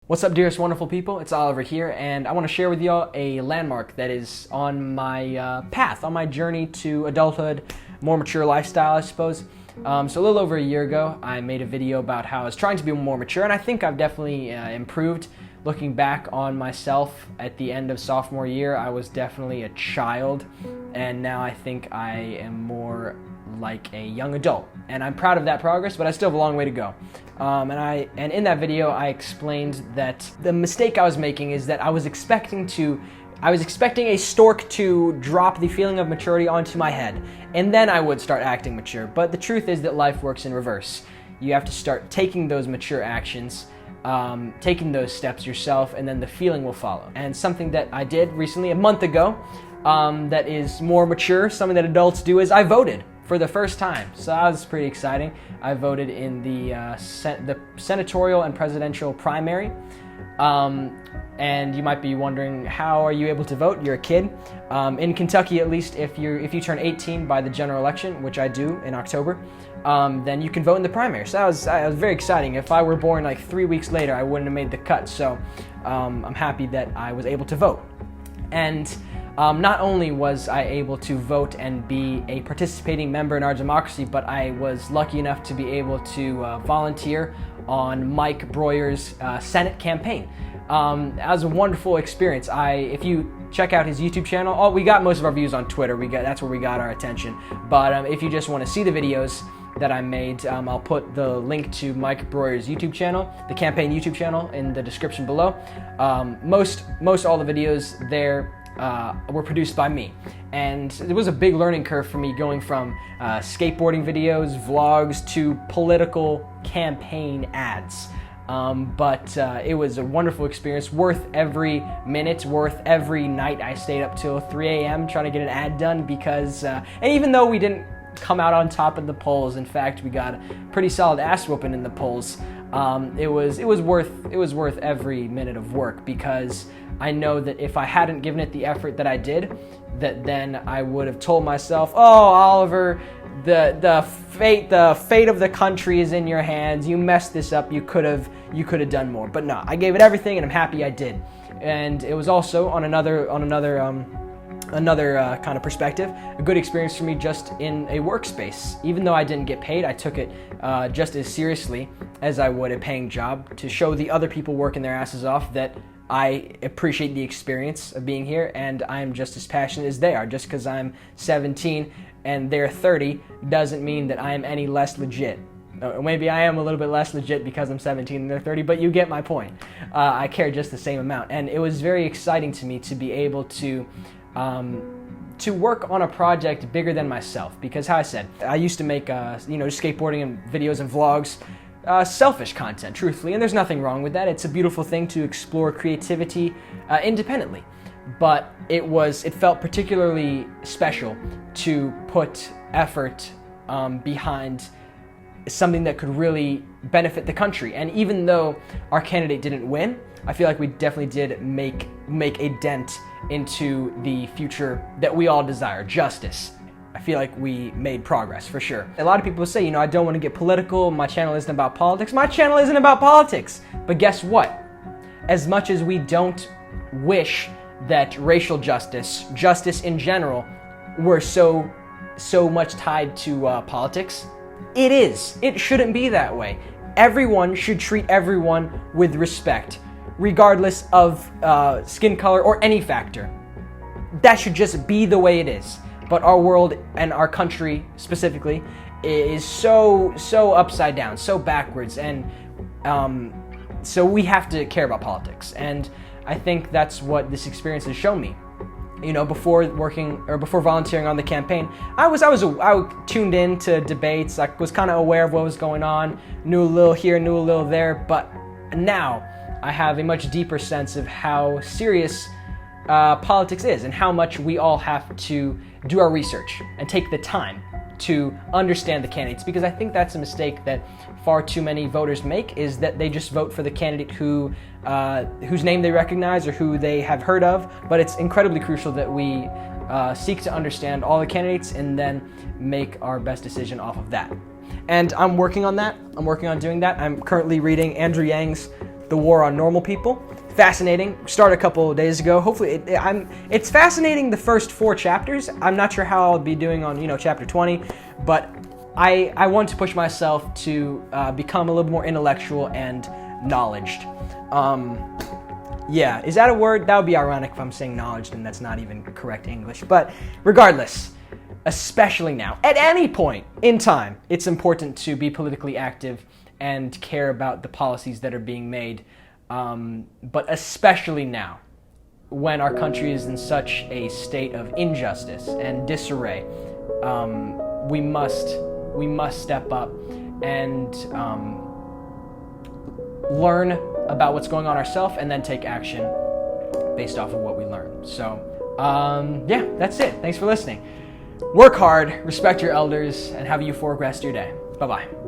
What's up, dearest wonderful people? It's Oliver here, and I want to share with y'all a landmark that is on my path, on my journey to adulthood, more mature lifestyle, I suppose. So a little over a year ago, I made a video about how I was trying to be more mature, and I think I've definitely improved. Looking back on myself at the end of sophomore year, I was definitely a child, and now I think I am more like a young adult, and I'm proud of that progress, but I still have a long way to go. And in that video, I explained that the mistake I was making is that I was expecting a stork to drop the feeling of maturity onto my head, and then I would start acting mature. But the truth is that life works in reverse. You have to start taking those mature actions, taking those steps yourself, and then the feeling will follow. And something that I did recently, a month ago, that is more mature, something that adults do, is I voted for the first time. So that was pretty exciting. I voted in the senatorial and presidential primary. And you might be wondering, how are you able to vote? You're a kid. In Kentucky, at least, if you turn 18 by the general election, which I do in October, then you can vote in the primary. So that was very exciting. If I were born like 3 weeks later, I wouldn't have made the cut. So I'm happy that I was able to vote. And not only was I able to vote and be a participating member in our democracy, but I was lucky enough to be able to volunteer on Mike Breuer's Senate campaign. That was a wonderful experience. If you check out his YouTube channel, we got most of our views on Twitter. That's where we got our attention. But if you just want to see the videos that I made, I'll put the link to Mike Breuer's YouTube channel, the campaign YouTube channel, in the description below. Most all the videos there were produced by me, and it was a big learning curve for me, going from skateboarding videos, vlogs, to political campaign ads. But it was a wonderful experience, worth every minute, worth every night I stayed up till 3 a.m. trying to get an ad done, because and even though we didn't come out on top of the polls, in fact we got a pretty solid ass whooping in the polls, it was worth every minute of work, because I know that if I hadn't given it the effort that I did, that then I would have told myself, "Oh, Oliver, the fate of the country is in your hands. You messed this up. You could have done more." But no, I gave it everything, and I'm happy I did. And it was also on another kind of perspective, a good experience for me just in a workspace. Even though I didn't get paid, I took it just as seriously as I would a paying job, to show the other people working their asses off that I appreciate the experience of being here, and I'm just as passionate as they are. Just because I'm 17 and they're 30 doesn't mean that I am any less legit. Maybe I am a little bit less legit because I'm 17 and they're 30, but you get my point. I care just the same amount, and it was very exciting to me to be able to work on a project bigger than myself, because how I said, I used to make skateboarding and videos and vlogs, selfish content, truthfully, and there's nothing wrong with that. It's a beautiful thing to explore creativity independently, but it felt particularly special to put effort behind something that could really benefit the country. And even though our candidate didn't win, I feel like we definitely did make a dent into the future that we all desire, justice. I feel like we made progress, for sure. A lot of people say, I don't want to get political, my channel isn't about politics. My channel isn't about politics. But guess what? As much as we don't wish that racial justice in general, were so much tied to politics, it is. It shouldn't be that way. Everyone should treat everyone with respect, regardless of skin color or any factor. That should just be the way it is. But our world, and our country specifically, is so upside down, so backwards, and so we have to care about politics. And I think that's what this experience has shown me. Before volunteering on the campaign, I tuned in to debates. I was kind of aware of what was going on, knew a little here, knew a little there, but now I have a much deeper sense of how serious politics is, and how much we all have to do our research and take the time to understand the candidates, because I think that's a mistake that far too many voters make, is that they just vote for the candidate whose name they recognize or who they have heard of. But it's incredibly crucial that we seek to understand all the candidates and then make our best decision off of that. And I'm working on that. I'm working on doing that. I'm currently reading Andrew Yang's the war on normal people. Fascinating. Started a couple of days ago. Hopefully, it's fascinating the first 4 chapters. I'm not sure how I'll be doing on chapter 20, but I want to push myself to become a little more intellectual and knowledged. Yeah, is that a word? That would be ironic if I'm saying knowledge, and that's not even correct English. But regardless, especially now, at any point in time, it's important to be politically active and care about the policies that are being made. But especially now, when our country is in such a state of injustice and disarray, we must step up and learn about what's going on ourselves and then take action based off of what we learn. So, yeah, that's it. Thanks for listening. Work hard, respect your elders, and have a euphoric rest of your day. Bye-bye.